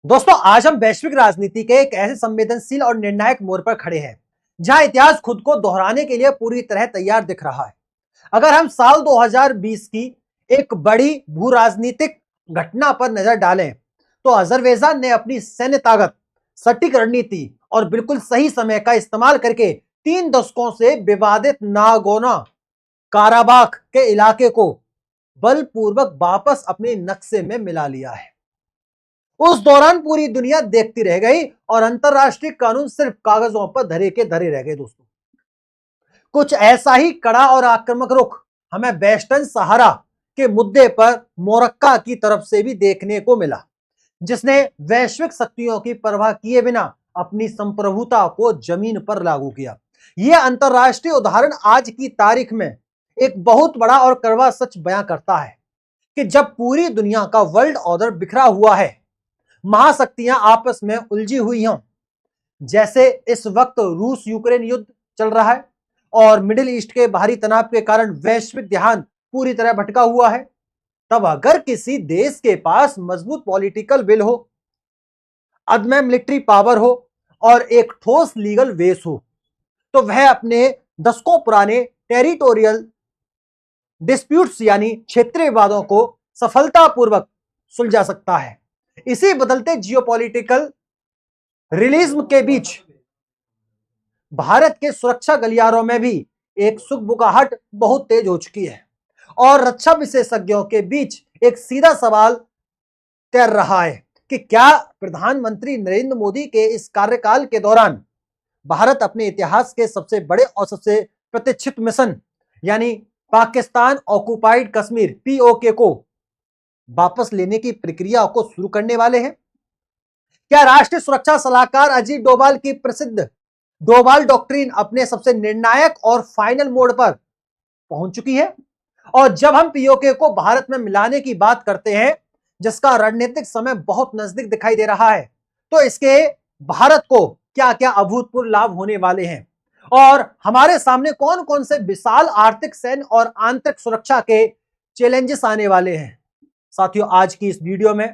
दोस्तों, आज हम वैश्विक राजनीति के एक ऐसे संवेदनशील और निर्णायक मोड़ पर खड़े हैं जहां इतिहास खुद को दोहराने के लिए पूरी तरह तैयार दिख रहा है। अगर हम साल 2020 की एक बड़ी भू राजनीतिक घटना पर नजर डालें तो अजरबैजान ने अपनी सैन्य ताकत, सटीक रणनीति और बिल्कुल सही समय का इस्तेमाल करके 3 दशकों से विवादित नागोर्नो काराबाख के इलाके को बलपूर्वक वापस अपने नक्शे में मिला लिया है। उस दौरान पूरी दुनिया देखती रह गई और अंतरराष्ट्रीय कानून सिर्फ कागजों पर धरे के धरे रह गए। दोस्तों, कुछ ऐसा ही कड़ा और आक्रामक रुख हमें वेस्टर्न सहारा के मुद्दे पर मोरक्को की तरफ से भी देखने को मिला, जिसने वैश्विक शक्तियों की परवाह किए बिना अपनी संप्रभुता को जमीन पर लागू किया। यह अंतरराष्ट्रीय उदाहरण आज की तारीख में एक बहुत बड़ा और कड़वा सच बयां करता है कि जब पूरी दुनिया का वर्ल्ड ऑर्डर बिखरा हुआ है, महाशक्तियां आपस में उलझी हुई हों, जैसे इस वक्त रूस यूक्रेन युद्ध चल रहा है और मिडिल ईस्ट के बाहरी तनाव के कारण वैश्विक ध्यान पूरी तरह भटका हुआ है, तब अगर किसी देश के पास मजबूत पॉलिटिकल विल हो, अदम्य मिलिट्री पावर हो और एक ठोस लीगल बेस हो, तो वह अपने दशकों पुराने टेरिटोरियल डिस्प्यूट्स यानी क्षेत्रीय विवादों को सफलतापूर्वक सुलझा सकता है। इसी बदलते जियोपॉलिटिकल रियलिज्म के बीच भारत के सुरक्षा गलियारों में भी एक सुगबुगाहट बहुत तेज हो चुकी है और रक्षा विशेषज्ञों के बीच एक सीधा सवाल तैर रहा है कि क्या प्रधानमंत्री नरेंद्र मोदी के इस कार्यकाल के दौरान भारत अपने इतिहास के सबसे बड़े और सबसे प्रतीक्षित मिशन यानी पाकिस्तान ऑक्युपाइड कश्मीर पीओके को वापस लेने की प्रक्रिया को शुरू करने वाले हैं? क्या राष्ट्रीय सुरक्षा सलाहकार अजीत डोभाल की प्रसिद्ध डोभाल डॉक्ट्रिन अपने सबसे निर्णायक और फाइनल मोड पर पहुंच चुकी है? और जब हम पीओके को भारत में मिलाने की बात करते हैं, जिसका रणनीतिक समय बहुत नजदीक दिखाई दे रहा है, तो इसके भारत को क्या क्या अभूतपूर्व लाभ होने वाले हैं और हमारे सामने कौन कौन से विशाल आर्थिक, सैन्य और आंतरिक सुरक्षा के चैलेंजेस आने वाले हैं? साथियों, आज की इस वीडियो में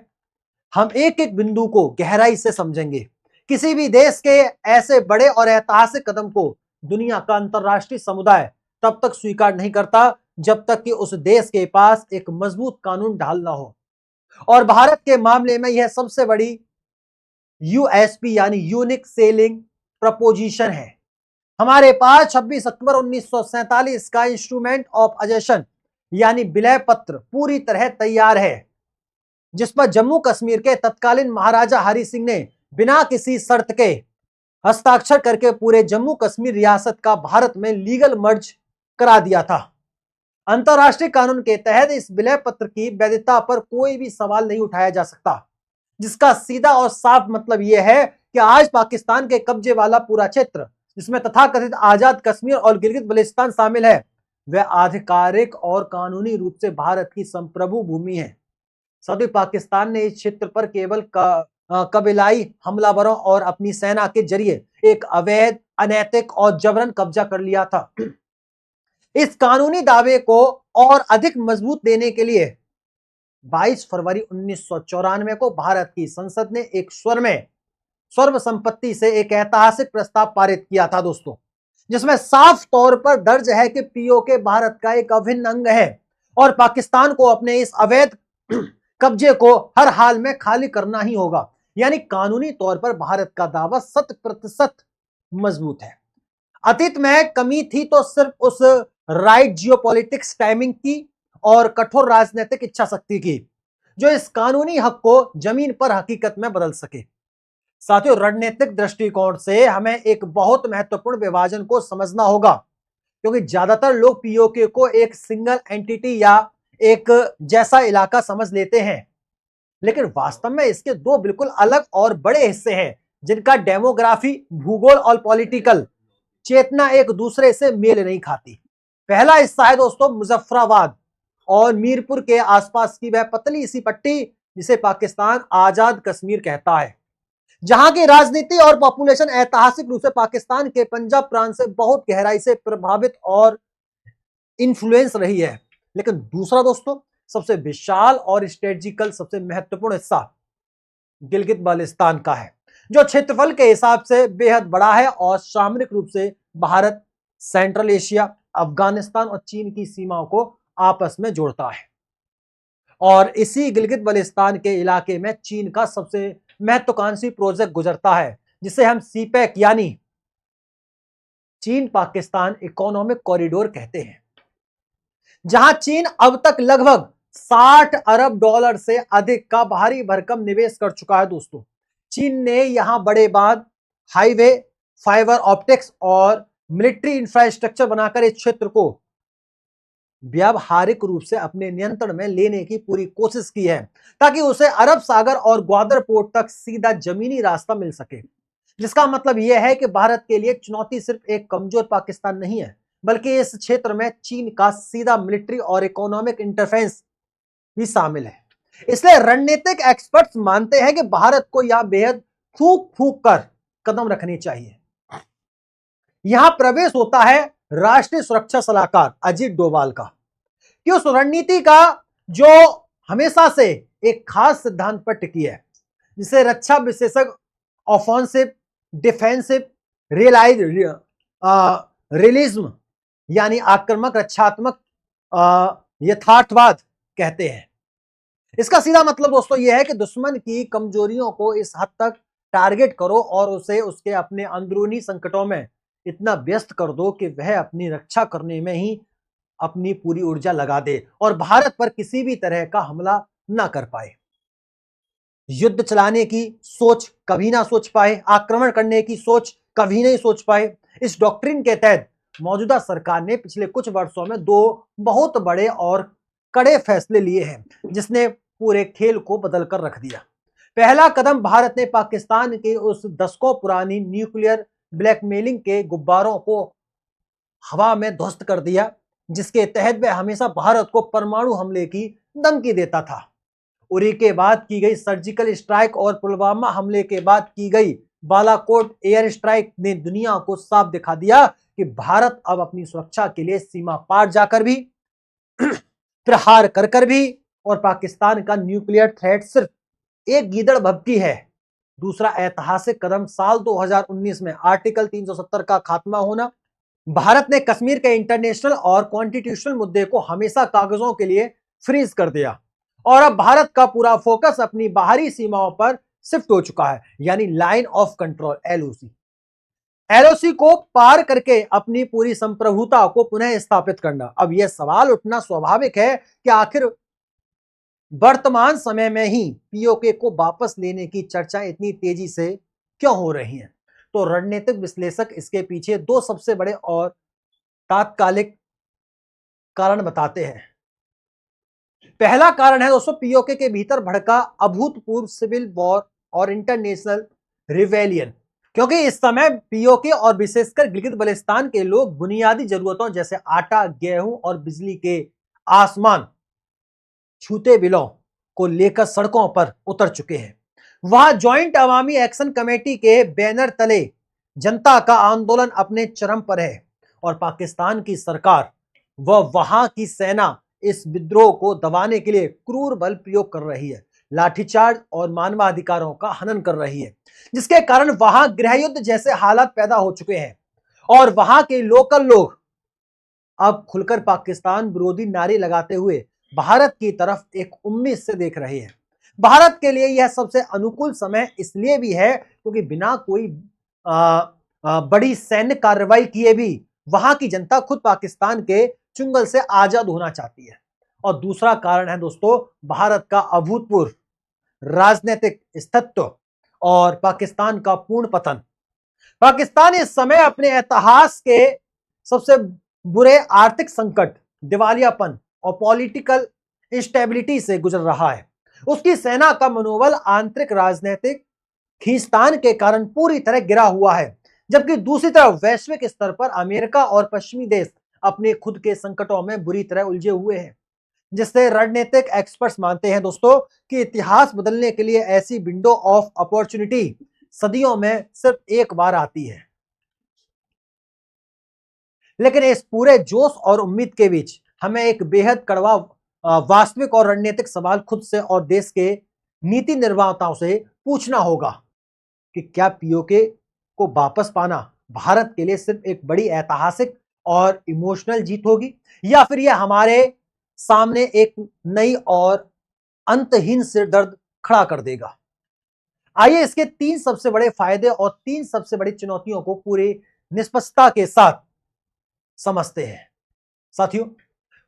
हम एक एक बिंदु को गहराई से समझेंगे। किसी भी देश के ऐसे बड़े और ऐतिहासिक कदम को दुनिया का अंतरराष्ट्रीय समुदाय तब तक स्वीकार नहीं करता जब तक कि उस देश के पास एक मजबूत कानून ढाल ना हो, और भारत के मामले में यह सबसे बड़ी यूएसपी यानी यूनिक सेलिंग प्रपोजिशन है। हमारे पास 26 अक्टूबर 1947 का इंस्ट्रूमेंट ऑफ अजेशन यानी विलय पत्र पूरी तरह तैयार है, जिस पर जम्मू कश्मीर के तत्कालीन महाराजा हरि सिंह ने बिना किसी शर्त के हस्ताक्षर करके पूरे जम्मू कश्मीर रियासत का भारत में लीगल मर्ज करा दिया था। अंतरराष्ट्रीय कानून के तहत इस विलय पत्र की वैधता पर कोई भी सवाल नहीं उठाया जा सकता, जिसका सीधा और साफ मतलब यह है कि आज पाकिस्तान के कब्जे वाला पूरा क्षेत्र, जिसमें तथाकथित आजाद कश्मीर और गिलगित बल्तिस्तान शामिल है, वह आधिकारिक और कानूनी रूप से भारत की संप्रभु भूमि है। सऊदी पाकिस्तान ने इस क्षेत्र पर केवल कबीलाई हमलावरों और अपनी सेना के जरिए एक अवैध, अनैतिक और जबरन कब्जा कर लिया था। इस कानूनी दावे को और अधिक मजबूत देने के लिए 22 फरवरी 1994 को भारत की संसद ने एक स्वर में सर्वसम्मति से एक ऐतिहासिक प्रस्ताव पारित किया था दोस्तों, जिसमें साफ तौर पर दर्ज है कि पीओके भारत का एक अभिन्न अंग है और पाकिस्तान को अपने इस अवैध कब्जे को हर हाल में खाली करना ही होगा। यानी कानूनी तौर पर भारत का दावा 100% मजबूत है। अतीत में कमी थी तो सिर्फ उस राइट जियोपॉलिटिक्स टाइमिंग की और कठोर राजनीतिक इच्छा शक्ति की, जो इस कानूनी हक को जमीन पर हकीकत में बदल सके। साथियों, रणनीतिक दृष्टिकोण से हमें एक बहुत महत्वपूर्ण विभाजन को समझना होगा, क्योंकि ज्यादातर लोग पीओके को एक सिंगल एंटिटी या एक जैसा इलाका समझ लेते हैं, लेकिन वास्तव में इसके दो बिल्कुल अलग और बड़े हिस्से हैं, जिनका डेमोग्राफी, भूगोल और पॉलिटिकल चेतना एक दूसरे से मेल नहीं खाती। पहला हिस्सा है दोस्तों मुजफ्फराबाद और मीरपुर के आसपास की वह पतली सी पट्टी जिसे पाकिस्तान आजाद कश्मीर कहता है, जहां की राजनीति और पॉपुलेशन ऐतिहासिक रूप से पाकिस्तान के पंजाब प्रांत से बहुत गहराई से प्रभावित और इन्फ्लुएंस रही है। लेकिन दूसरा दोस्तों सबसे विशाल और स्ट्रेटेजिकल सबसे महत्वपूर्ण हिस्सा गिलगित बाल्टिस्तान का है, जो क्षेत्रफल के हिसाब से बेहद बड़ा है और सामरिक रूप से भारत, सेंट्रल एशिया, अफगानिस्तान और चीन की सीमाओं को आपस में जोड़ता है। और इसी गिलगित बाल्टिस्तान के इलाके में चीन का सबसे महत्वाकांक्षी प्रोजेक्ट गुजरता है, जिसे हम सीपैक यानी चीन पाकिस्तान इकोनॉमिक कॉरिडोर कहते हैं, जहां चीन अब तक लगभग 60 अरब डॉलर से अधिक का भारी भरकम निवेश कर चुका है। दोस्तों, चीन ने यहां बड़े बांध, हाईवे, फाइबर ऑप्टिक्स और मिलिट्री इंफ्रास्ट्रक्चर बनाकर इस क्षेत्र को व्यावहारिक रूप से अपने नियंत्रण में लेने की पूरी कोशिश की है, ताकि उसे अरब सागर और ग्वादर पोर्ट तक सीधा जमीनी रास्ता मिल सके। जिसका मतलब यह है कि भारत के लिए चुनौती सिर्फ एक कमजोर पाकिस्तान नहीं है, बल्कि इस क्षेत्र में चीन का सीधा मिलिट्री और इकोनॉमिक इंटरफेरेंस भी शामिल है। इसलिए रणनीतिक एक्सपर्ट्स मानते हैं कि भारत को यहां बेहद फूंक फूंक कर कदम रखने चाहिए। यहां प्रवेश होता है राष्ट्रीय सुरक्षा सलाहकार अजीत डोभाल का, कि उस रणनीति का जो हमेशा से एक खास सिद्धांत पर टिकी है, जिसे रक्षा विशेषज्ञ ऑफेंसिव, डिफेंसिव, रियलिज्म यानी आक्रामक रक्षात्मक यथार्थवाद कहते हैं। इसका सीधा मतलब दोस्तों यह है कि दुश्मन की कमजोरियों को इस हद तक टारगेट करो और उसे उसके अपने अंदरूनी संकटों में इतना व्यस्त कर दो कि वह अपनी रक्षा करने में ही अपनी पूरी ऊर्जा लगा दे और भारत पर किसी भी तरह का हमला ना कर पाए, युद्ध चलाने की सोच कभी ना सोच पाए, आक्रमण करने की सोच कभी नहीं सोच पाए। इस डॉक्ट्रिन के तहत मौजूदा सरकार ने पिछले कुछ वर्षों में 2 बहुत बड़े और कड़े फैसले लिए हैं, जिसने पूरे खेल को बदल कर रख दिया। पहला कदम, भारत ने पाकिस्तान के उस दशकों पुरानी न्यूक्लियर ब्लैकमेलिंग के गुब्बारों को हवा में ध्वस्त कर दिया, जिसके तहत वह हमेशा भारत को परमाणु हमले की धमकी देता था। उरी के बाद की गई सर्जिकल स्ट्राइक और पुलवामा हमले के बाद की गई बालाकोट एयर स्ट्राइक ने दुनिया को साफ दिखा दिया कि भारत अब अपनी सुरक्षा के लिए सीमा पार जाकर भी प्रहार कर भी, और पाकिस्तान का न्यूक्लियर थ्रेट सिर्फ एक गीदड़ भभकी है। दूसरा ऐतिहासिक कदम साल 2019 में आर्टिकल 370 का खात्मा होना। भारत ने कश्मीर के इंटरनेशनल और कॉन्स्टिट्यूशनल मुद्दे को हमेशा कागजों के लिए फ्रीज कर दिया और अब भारत का पूरा फोकस अपनी बाहरी सीमाओं पर शिफ्ट हो चुका है, यानी लाइन ऑफ कंट्रोल एलओसी को पार करके अपनी पूरी संप्रभुता को पुनः स्थापित करना। अब यह सवाल उठना स्वाभाविक है कि आखिर वर्तमान समय में ही पीओके को वापस लेने की चर्चा इतनी तेजी से क्यों हो रही है। तो रणनीतिक विश्लेषक इसके पीछे 2 सबसे बड़े और तात्कालिक कारण बताते हैं। पहला कारण है दोस्तों पीओके के भीतर भड़का अभूतपूर्व सिविल वॉर और इंटरनेशनल रिवेलियन, क्योंकि इस समय पीओके और विशेषकर गिलगित बल्टिस्तान के लोग बुनियादी जरूरतों जैसे आटा, गेहूं और बिजली के आसमान छूते बिलों को लेकर सड़कों पर उतर चुके हैं। वहां ज्वाइंट अवामी एक्शन कमेटी के बैनर तले जनता का आंदोलन अपने चरम पर है और पाकिस्तान की सरकार व वहां की सेना इस विद्रोह को दबाने के लिए क्रूर बल प्रयोग कर रही है, लाठीचार्ज और मानवाधिकारों का हनन कर रही है, जिसके कारण वहां गृहयुद्ध जैसे हालात पैदा हो चुके हैं और वहां के लोकल लोग अब खुलकर पाकिस्तान विरोधी नारे लगाते हुए भारत की तरफ एक उम्मीद से देख रहे हैं। भारत के लिए यह सबसे अनुकूल समय इसलिए भी है क्योंकि बिना कोई बड़ी सैन्य कार्रवाई किए भी वहां की जनता खुद पाकिस्तान के चुंगल से आजाद होना चाहती है। और दूसरा कारण है दोस्तों भारत का अभूतपूर्व राजनीतिक अस्तित्व और पाकिस्तान का पूर्ण पतन। पाकिस्तान इस समय अपने इतिहास के सबसे बुरे आर्थिक संकट, दिवालियापन और पॉलिटिकल इंस्टेबिलिटी से गुजर रहा है। उसकी सेना का मनोबल आंतरिक राजनीतिक खींचतान के कारण पूरी तरह गिरा हुआ है, जबकि दूसरी तरफ वैश्विक स्तर पर अमेरिका और पश्चिमी देश अपने खुद के संकटों में बुरी तरह उलझे हुए हैं, जिससे रणनीतिक एक्सपर्ट्स मानते हैं दोस्तों कि इतिहास बदलने के लिए ऐसी विंडो ऑफ अपॉर्चुनिटी सदियों में सिर्फ एक बार आती है। लेकिन इस पूरे जोश और उम्मीद के बीच हमें एक बेहद कड़वा वास्तविक और रणनीतिक सवाल खुद से और देश के नीति निर्माताओं से पूछना होगा कि क्या पीओके को वापस पाना भारत के लिए सिर्फ एक बड़ी ऐतिहासिक और इमोशनल जीत होगी, या फिर यह हमारे सामने एक नई और अंतहीन सिरदर्द खड़ा कर देगा। आइए इसके 3 सबसे बड़े फायदे और 3 सबसे बड़ी चुनौतियों को पूरी निष्पक्षता के साथ समझते हैं। साथियों,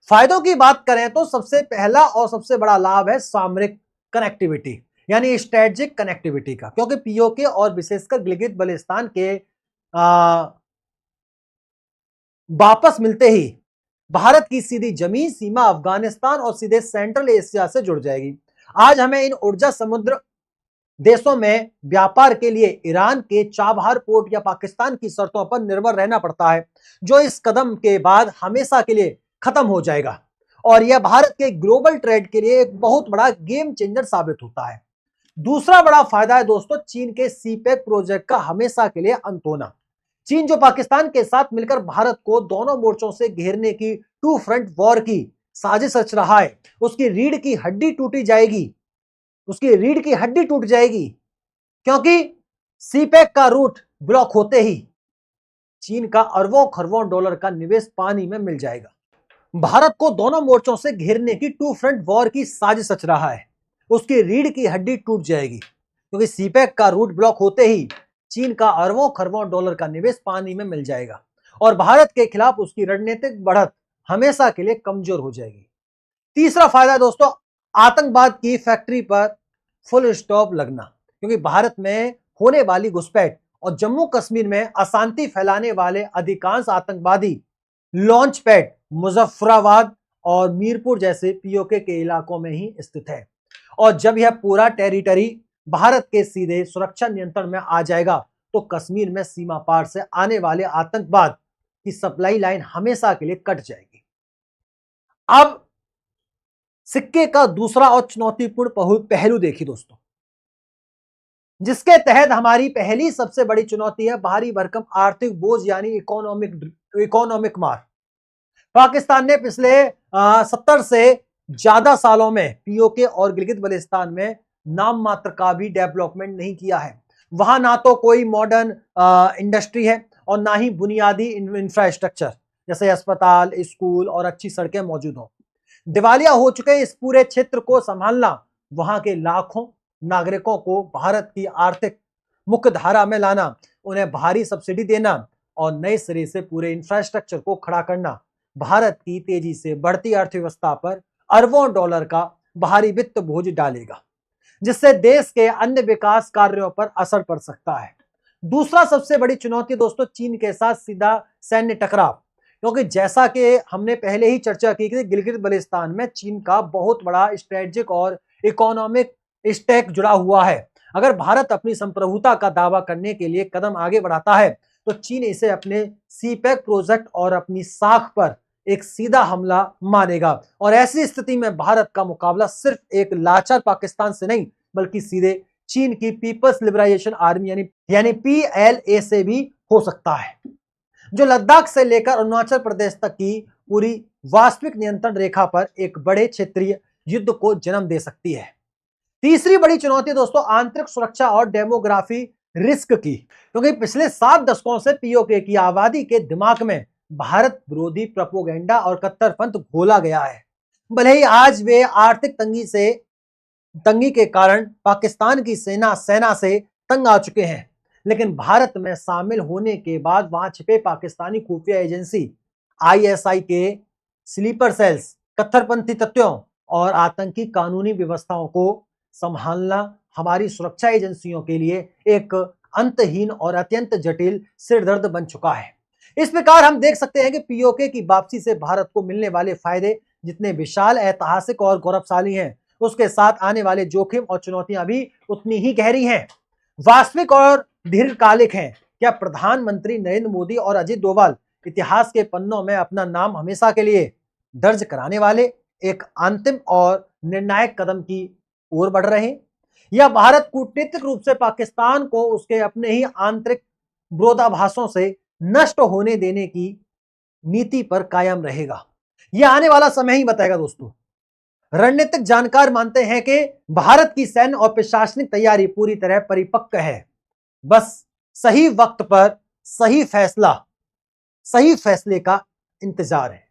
फायदों की बात करें तो सबसे पहला और सबसे बड़ा लाभ है सामरिक कनेक्टिविटी, यानी स्ट्रेटेजिक कनेक्टिविटी का, क्योंकि पीओके और विशेषकर गिलगित बल्तिस्तान के वापस मिलते ही भारत की सीधी जमीन सीमा अफगानिस्तान और सीधे सेंट्रल एशिया से जुड़ जाएगी। आज हमें इन ऊर्जा समुद्र देशों में व्यापार के लिए ईरान के चाबहार पोर्ट या पाकिस्तान की शर्तों पर निर्भर रहना पड़ता है, जो इस कदम के बाद हमेशा के लिए खत्म हो जाएगा और यह भारत के ग्लोबल ट्रेड के लिए एक बहुत बड़ा गेम चेंजर साबित होता है। दूसरा बड़ा फायदा है दोस्तों चीन के सीपेक प्रोजेक्ट का हमेशा के लिए अंत होना। चीन जो पाकिस्तान के साथ मिलकर भारत को दोनों मोर्चों से घेरने की टू फ्रंट वॉर की साजिश रच रहा है, उसकी रीढ़ की हड्डी टूटी जाएगी, उसकी रीढ़ की हड्डी टूट जाएगी, क्योंकि सीपेक का रूट ब्लॉक होते ही चीन का अरबों खरबों डॉलर का निवेश पानी में मिल जाएगा। भारत को दोनों मोर्चों से घेरने की टू फ्रंट वॉर की साजिश रच रहा है, उसकी रीढ़ की हड्डी टूट जाएगी, क्योंकि सीपेक का रूट ब्लॉक होते ही चीन का अरबों खरबों डॉलर का निवेश पानी में मिल जाएगा और भारत के खिलाफ उसकी रणनीतिक बढ़त हमेशा के लिए कमजोर हो जाएगी। तीसरा फायदा दोस्तों आतंकवाद की फैक्ट्री पर फुल स्टॉप लगना, क्योंकि भारत में होने वाली घुसपैठ और जम्मू कश्मीर में अशांति फैलाने वाले अधिकांश आतंकवादी लॉन्च पैड मुजफ्फराबाद और मीरपुर जैसे पीओके के इलाकों में ही स्थित है और जब यह पूरा टेरिटरी भारत के सीधे सुरक्षा नियंत्रण में आ जाएगा तो कश्मीर में सीमा पार से आने वाले आतंकवाद की सप्लाई लाइन हमेशा के लिए कट जाएगी। अब सिक्के का दूसरा और चुनौतीपूर्ण पहलू देखिए दोस्तों, जिसके तहत हमारी पहली सबसे बड़ी चुनौती है भारी भरकम आर्थिक बोझ यानी इकोनॉमिक मार। पाकिस्तान ने पिछले 70 से ज्यादा सालों में पीओके और गिलगित बल्तिस्तान में नाम मात्र का भी डेवलपमेंट नहीं किया है। वहां ना तो कोई मॉडर्न इंडस्ट्री है और ना ही बुनियादी इंफ्रास्ट्रक्चर जैसे अस्पताल, स्कूल और अच्छी सड़कें मौजूद हों। दिवालिया हो चुके इस पूरे क्षेत्र को संभालना वहां के लाखों नागरिकों को भारत की आर्थिक मुख्य धारा में लाना, उन्हें भारी सब्सिडी देना और नए सिरे से पूरे इंफ्रास्ट्रक्चर को खड़ा करना भारत की तेजी से बढ़ती अर्थव्यवस्था पर अरबों डॉलर का भारी वित्त बोझ डालेगा, जिससे देश के अन्य विकास कार्यों पर असर पड़ सकता है। दूसरा सबसे बड़ी चुनौती दोस्तों चीन के साथ सीधा सैन्य टकराव, क्योंकि जैसा कि हमने पहले ही चर्चा की कि गिलगित बल्तिस्तान में चीन का बहुत बड़ा स्ट्रेटेजिक और इकोनॉमिक स्टेक जुड़ा हुआ है। अगर भारत अपनी संप्रभुता का दावा करने के लिए कदम आगे बढ़ाता है तो चीन इसे अपने सीपेक प्रोजेक्ट और अपनी साख पर एक सीधा हमला मानेगा और ऐसी स्थिति में भारत का मुकाबला सिर्फ एक लाचार पाकिस्तान से नहीं बल्कि सीधे चीन की पीपल्स लिबरेशन आर्मी यानी पीएलए से भी हो सकता है, जो लद्दाख से लेकर अरुणाचल प्रदेश तक की पूरी वास्तविक नियंत्रण रेखा पर एक बड़े क्षेत्रीय युद्ध को जन्म दे सकती है। तीसरी बड़ी चुनौती दोस्तों आंतरिक सुरक्षा और डेमोग्राफी रिस्क की, क्योंकि पिछले 7 दशकों से पीओके की आबादी के दिमाग में भारत विरोधी प्रोपेगेंडा और कट्टरपंथ घोला गया है। भले ही आज वे आर्थिक तंगी के कारण पाकिस्तान की सेना से तंग आ चुके हैं, लेकिन भारत में शामिल होने के बाद वहां छिपे पाकिस्तानी खुफिया एजेंसी आईएसआई के स्लीपर सेल्स, कट्टरपंथी तत्वों और आतंकी कानूनी व्यवस्थाओं को संभालना हमारी सुरक्षा एजेंसियों के लिए एक अंतहीन और अत्यंत जटिल सिरदर्द बन चुका है। इस प्रकार हम देख सकते हैं कि पीओके की वापसी से भारत को मिलने वाले फायदे जितने विशाल, ऐतिहासिक और गौरवशाली हैं, उसके साथ आने वाले जोखिम और चुनौतियां भी उतनी ही गहरी हैं, वास्तविक और दीर्घकालिक हैं। क्या प्रधानमंत्री नरेंद्र मोदी और अजित डोभाल इतिहास के पन्नों में अपना नाम हमेशा के लिए दर्ज कराने वाले एक अंतिम और निर्णायक कदम की ओर बढ़ रहे हैं, या भारत कूटनीतिक रूप से पाकिस्तान को उसके अपने ही आंतरिक विरोधाभासों से नष्ट होने देने की नीति पर कायम रहेगा? यह आने वाला समय ही बताएगा दोस्तों। रणनीतिक जानकार मानते हैं कि भारत की सैन्य और प्रशासनिक तैयारी पूरी तरह परिपक्व है, बस सही वक्त पर सही फैसले का इंतजार है।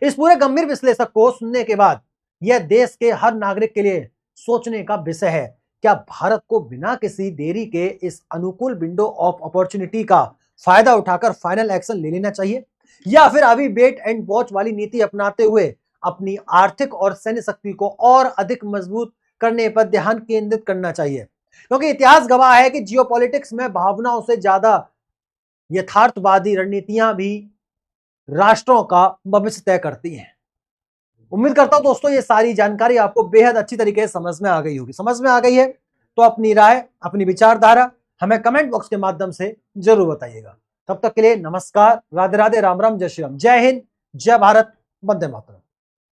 इस पूरे गंभीर विश्लेषक को सुनने के बाद यह देश के हर नागरिक के लिए सोचने का विषय है, क्या भारत को बिना किसी देरी के इस अनुकूल विंडो ऑफ अपॉर्चुनिटी का फायदा उठाकर फाइनल एक्शन ले लेना चाहिए, या फिर अभी वेट एंड वॉच वाली नीति अपनाते हुए अपनी आर्थिक और सैन्य शक्ति को और अधिक मजबूत करने पर ध्यान केंद्रित करना चाहिए। क्योंकि इतिहास गवाह है कि जियोपॉलिटिक्स में भावनाओं से ज्यादा यथार्थवादी रणनीतियां भी राष्ट्रों का भविष्य तय करती हैं। उम्मीद करता हूं दोस्तों ये सारी जानकारी आपको बेहद अच्छी तरीके से समझ में आ गई होगी। समझ में आ गई है तो अपनी राय, अपनी विचारधारा हमें कमेंट बॉक्स के माध्यम से जरूर बताइएगा। तब तक के लिए नमस्कार, राधे राधे, राम राम, जय श्री राम, जय हिंद, जय भारत, वंदे मातरम।